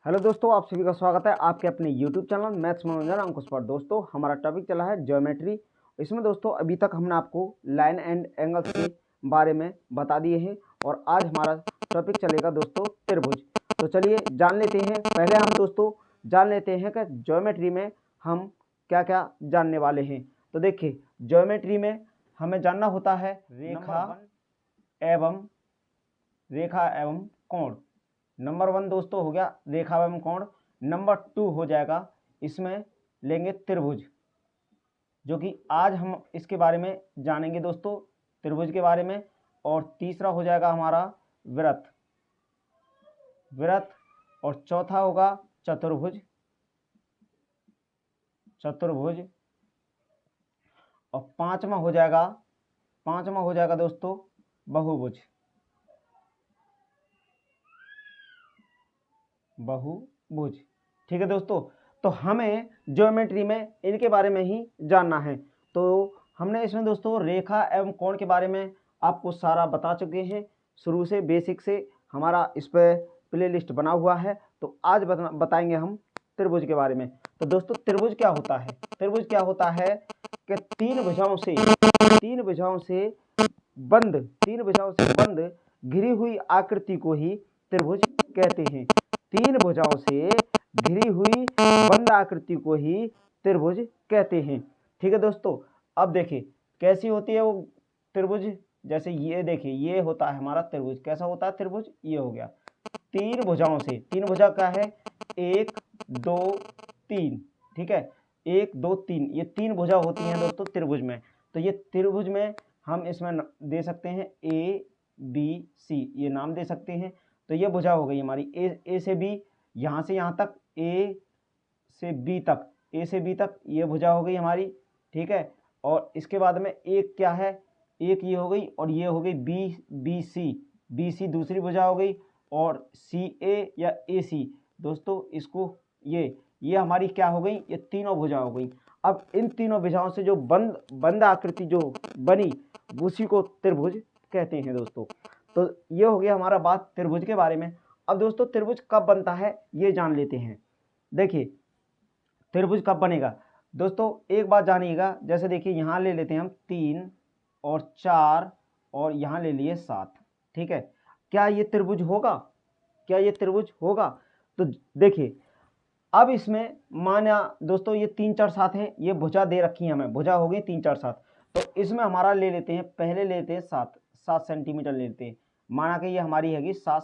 Hello दोस्तों, आप सभी का स्वागत है आपके अपने यूट्यूब चैनल मैथ्स मनोरंजन अंकुश पर। दोस्तों, हमारा टॉपिक चला है ज्योमेट्री। इसमें दोस्तों अभी तक हमने आपको लाइन एंड एंगल्स के बारे में बता दिए हैं और आज हमारा टॉपिक चलेगा दोस्तों त्रिभुज। तो चलिए जान लेते हैं। पहले हम दोस्तों जान लेते हैं कि ज्योमेट्री में हम क्या क्या जानने वाले हैं। तो देखिए, ज्योमेट्री में हमें जानना होता है रेखा एवं कोण। नंबर 1 दोस्तों हो गया रेखा एवं कोण। नंबर 2 हो जाएगा, इसमें लेंगे त्रिभुज, जो कि आज हम इसके बारे में जानेंगे दोस्तों, त्रिभुज के बारे में। और तीसरा हो जाएगा हमारा वृत्त। और चौथा होगा चतुर्भुज। और पांचवा हो जाएगा दोस्तों बहुभुज। ठीक है दोस्तों, तो हमें ज्योमेट्री में इनके बारे में ही जानना है। तो हमने इसमें दोस्तों रेखा एवं कोण के बारे में आपको सारा बता चुके हैं, शुरू से बेसिक से हमारा इस पर प्लेलिस्ट बना हुआ है। तो आज बताएंगे हम त्रिभुज के बारे में। तो दोस्तों त्रिभुज क्या होता है? त्रिभुज क्या होता है कि तीन भुजाओं से बंद घिरी हुई आकृति को ही त्रिभुज कहते हैं। तीन भुजाओं से घिरी हुई बंद आकृति को ही त्रिभुज कहते हैं। ठीक है दोस्तों, अब देखिए कैसी होती है वो त्रिभुज। जैसे ये देखिए, ये होता है हमारा त्रिभुज। कैसा होता है त्रिभुज? ये हो गया तीन भुजाओं से। तीन भुजा क्या है? 1 2 3। ठीक है, 1 2 3, ये तीन भुजा होती हैं दोस्तों त्रिभुज में। तो ये त्रिभुज में हम इसमें दे सकते हैं ए बी सी, ये नाम दे सकते हैं। तो ये भुजा हो गई हमारी ए से बी, यहाँ से यहाँ तक ए से बी तक ये भुजा हो गई हमारी। ठीक है, और इसके बाद में एक क्या है, एक ये हो गई और ये हो गई बी सी दूसरी भुजा हो गई। और सी ए या ए सी दोस्तों, इसको ये हमारी क्या हो गई, ये तीनों भुजा हो गई। अब इन तीनों भुजाओं से जो बंद आकृति जो बनी, उसी को त्रिभुज कहते हैं दोस्तों। तो ये हो गया हमारा बात त्रिभुज के बारे में। अब दोस्तों त्रिभुज कब बनता है ये जान लेते हैं। देखिए त्रिभुज कब बनेगा दोस्तों, एक बात जानिएगा। जैसे देखिए यहाँ ले लेते हैं हम 3 और 4 और यहाँ ले लिए 7। ठीक है, क्या ये त्रिभुज होगा? तो देखिए अब इसमें माना दोस्तों ये 3 4 7 है, ये भुजा दे रखी है हमें, भुजा हो गई 3 4 7। तो इसमें हमारा ले लेते हैं, पहले लेते हैं 7 सेंटीमीटर लेते हैं। माना कि ये हमारी हैगी 7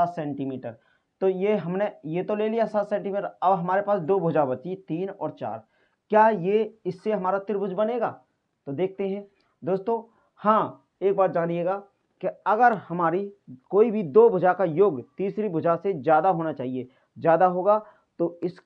सेंटीमीटर। तो ये हमने ये तो ले लिया 7 सेंटीमीटर। अब हमारे पास दो भुजा बची 3 और 4। क्या ये इससे हमारा त्रिभुज बनेगा? तो देखते हैं दोस्तों। हाँ, एक बात जानिएगा कि अगर हमारी कोई भी दो भुजा का योग तीसरी भुजा से ज़्यादा होना चाहिए, ज़्यादा होगा तो इस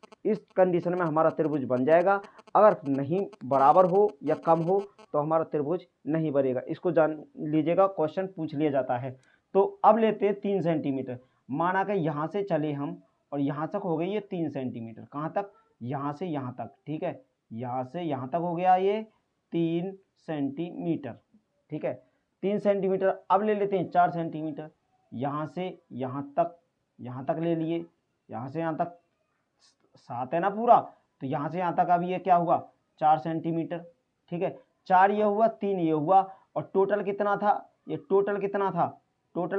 कंडीशन में हमारा त्रिभुज बन जाएगा। अगर नहीं बराबर हो या कम हो तो हमारा त्रिभुज नहीं बनेगा। इसको जान लीजिएगा, क्वेश्चन पूछ लिया जाता है। तो अब लेते हैं 3 सेंटीमीटर। माना कि यहाँ से चले हम और यहाँ तक हो गई ये 3 सेंटीमीटर। कहाँ तक? यहाँ से यहाँ तक। ठीक है, यहाँ से यहाँ तक हो गया ये 3 सेंटीमीटर। ठीक है, 3 सेंटीमीटर। अब ले लेते हैं 4 सेंटीमीटर। यहाँ से यहाँ तक ले लिए, यहाँ से यहाँ तक 7 है ना पूरा, तो यहाँ से यहाँ तक अब ये क्या हुआ 4 सेंटीमीटर। ठीक है, 4 ये हुआ, 3 ये हुआ, और टोटल कितना था? ये टोटल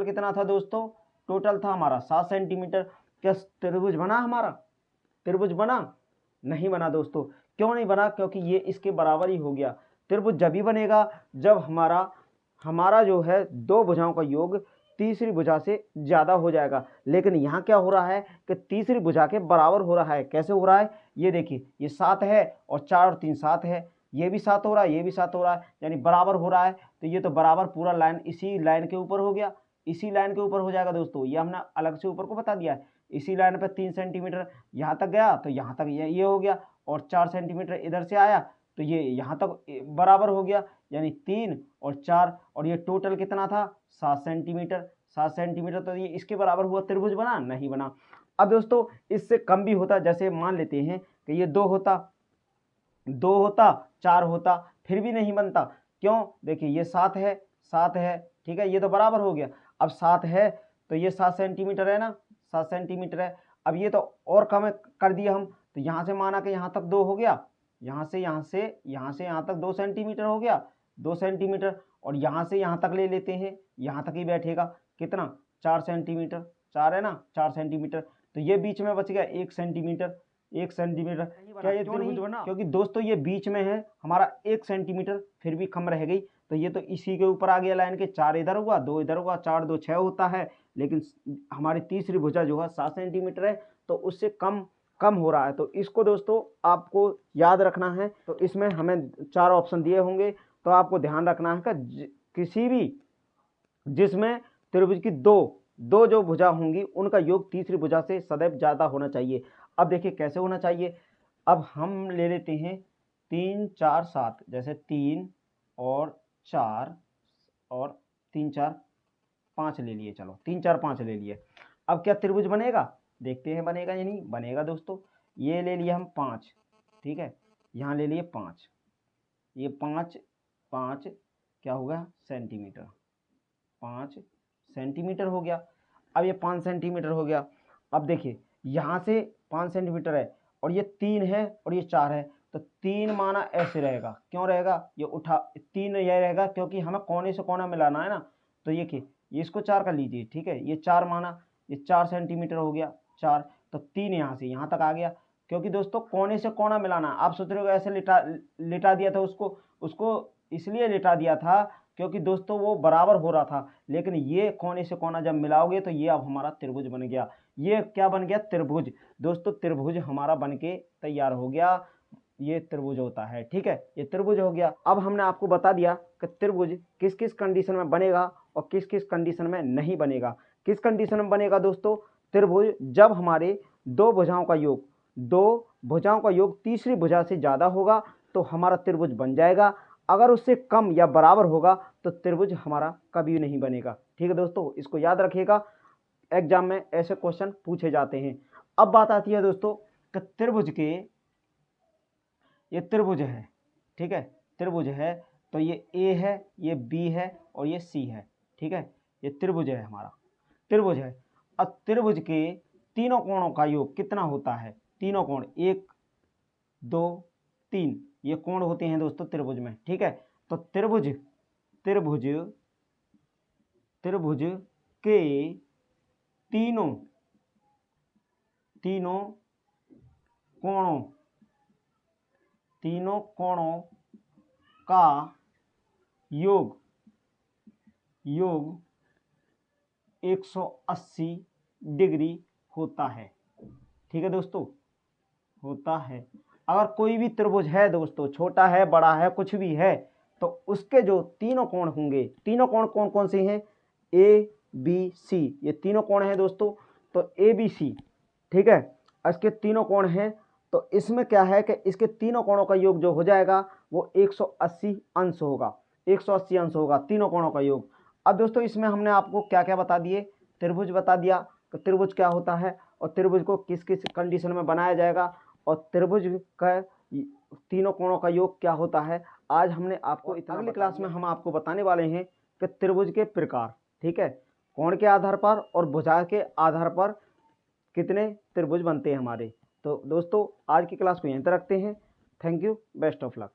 कितना था दोस्तों? टोटल था हमारा 7 सेंटीमीटर। क्या त्रिभुज बना हमारा? त्रिभुज बना? नहीं बना दोस्तों। क्यों नहीं बना? क्योंकि ये इसके बराबर ही हो गया। त्रिभुज जब ही बनेगा जब हमारा जो है दो भुजाओं का योग तीसरी भुजा से ज़्यादा हो जाएगा। लेकिन यहाँ क्या हो रहा है कि तीसरी भुजा के बराबर हो रहा है। कैसे हो रहा है? ये देखिए, ये 7 है और 4 और 3 7 है, ये भी 7 हो रहा है, ये भी 7 हो रहा है, यानी बराबर हो रहा है। तो ये तो बराबर पूरा लाइन इसी लाइन के ऊपर हो गया, इसी लाइन के ऊपर हो जाएगा दोस्तों। ये हमने अलग से ऊपर को बता दिया है। इसी लाइन पर 3 सेंटीमीटर यहाँ तक गया तो यहाँ तक ये हो गया, और 4 सेंटीमीटर इधर से आया तो ये यहाँ तक बराबर हो गया, यानी 3 और 4। और ये टोटल कितना था? 7 सेंटीमीटर। तो ये इसके बराबर हुआ। त्रिभुज बना? नहीं बना। अब दोस्तों इससे कम भी होता, जैसे मान लेते हैं कि ये 2 होता, 4 होता, फिर भी नहीं बनता। क्यों? देखिए ये 7 है। ठीक है, ये तो बराबर हो गया। अब 7 है तो ये 7 सेंटीमीटर है ना, 7 सेंटीमीटर है। अब ये तो और कम कर दिया हम, तो यहाँ से माना कि यहाँ तक 2 हो गया, यहाँ से यहाँ तक 2 सेंटीमीटर हो गया, 2 सेंटीमीटर, और यहाँ से यहाँ तक ले लेते हैं, यहाँ तक ही बैठेगा, कितना 4 सेंटीमीटर, 4 है ना, 4 सेंटीमीटर। तो ये बीच में बच गया 1 सेंटीमीटर, 1 सेंटीमीटर। क्या ये त्रिभुज बना? क्योंकि दोस्तों ये बीच में है हमारा 1 सेंटीमीटर, फिर भी कम रह गई, तो ये तो इसी के ऊपर आ गया लाइन के, 4 इधर हुआ, 2 इधर हुआ, 4 2 6 होता है, लेकिन हमारी तीसरी भुजा जो है 7 सेंटीमीटर है, तो उससे कम हो रहा है। तो इसको दोस्तों आपको याद रखना है। तो इसमें हमें 4 ऑप्शन दिए होंगे, तो आपको ध्यान रखना है कि किसी भी जिसमें त्रिभुज की दो जो भुजा होंगी उनका योग तीसरी भुजा से सदैव ज़्यादा होना चाहिए। अब देखिए कैसे होना चाहिए। अब हम ले लेते हैं 3 4 7, जैसे 3 और 4 और 3 4 5 ले लिए, चलो 3 4 5 ले लिए। अब क्या त्रिभुज बनेगा, देखते हैं बनेगा या नहीं बनेगा। दोस्तों ये ले लिए हम 5, ठीक है, यहाँ ले लिए 5, ये 5 क्या हो गया सेंटीमीटर, 5 सेंटीमीटर हो गया। अब ये 5 सेंटीमीटर हो गया। अब देखिए यहाँ से 5 सेंटीमीटर है, और ये 3 है और ये 4 है, तो 3 माना ऐसे रहेगा, क्यों रहेगा, ये उठा 3 यह रहेगा क्योंकि हमें कोने से कोना मिलाना है ना। तो ये ये इसको 4 कर लीजिए, ठीक है, ये 4 माना, ये 4 सेंटीमीटर हो गया, 4, तो 3 यहाँ से यहाँ तक आ गया, क्योंकि दोस्तों कोने से कोना मिलाना। आप सोच रहे हो ऐसे लिटा दिया था उसको इसलिए लिटा दिया था क्योंकि दोस्तों वो बराबर हो रहा था, लेकिन ये कोने से कोना जब मिलाओगे तो ये अब हमारा त्रिभुज बन गया। ये क्या बन गया, त्रिभुज। दोस्तों त्रिभुज हमारा बनके तैयार हो गया, ये त्रिभुज होता है, ठीक है, ये त्रिभुज हो गया। अब हमने आपको बता दिया कि त्रिभुज किस किस कंडीशन में बनेगा और किस किस कंडीशन में नहीं बनेगा। किस कंडीशन में बनेगा दोस्तों त्रिभुज, जब हमारे दो भुजाओं का योग तीसरी भुजा से ज़्यादा होगा तो हमारा त्रिभुज बन जाएगा। अगर उससे कम या बराबर होगा तो त्रिभुज हमारा कभी नहीं बनेगा, ठीक है दोस्तों, इसको याद रखिएगा, एग्जाम में ऐसे क्वेश्चन पूछे जाते हैं। अब बात आती है दोस्तों कि त्रिभुज के, ये त्रिभुज है, ठीक है, त्रिभुज है, तो ये ए है, ये बी है और ये सी है, ठीक है, ये त्रिभुज है, हमारा त्रिभुज है। अब त्रिभुज के तीनों कोणों का योग कितना होता है, तीनों कोण 1 2 3 ये कोण होते हैं दोस्तों त्रिभुज में, ठीक है। तो त्रिभुज के तीनों कोणों का योग 180 डिग्री होता है, ठीक है दोस्तों, होता है। अगर कोई भी त्रिभुज है दोस्तों, छोटा है बड़ा है कुछ भी है, तो उसके जो तीनों कोण होंगे, तीनों कोण कौन कौन से हैं, ए बी सी, ये तीनों कोण हैं दोस्तों। तो ए बी सी, ठीक है, इसके तीनों कोण हैं, तो इसमें क्या है कि इसके तीनों कोणों का योग जो हो जाएगा वो 180 अंश होगा, 180 अंश होगा तीनों कोणों का योग। अब दोस्तों इसमें हमने आपको क्या क्या बता दिए, त्रिभुज बता दिया कि त्रिभुज क्या होता है और त्रिभुज को किस किस कंडीशन में बनाया जाएगा, और त्रिभुज का तीनों कोणों का योग क्या होता है। आज हमने आपको अगली क्लास में हम आपको बताने वाले हैं कि त्रिभुज के प्रकार, ठीक है, कोण के आधार पर और भुजा के आधार पर कितने त्रिभुज बनते हैं हमारे। तो दोस्तों आज की क्लास को यहीं तक रखते हैं। Thank you, best of luck.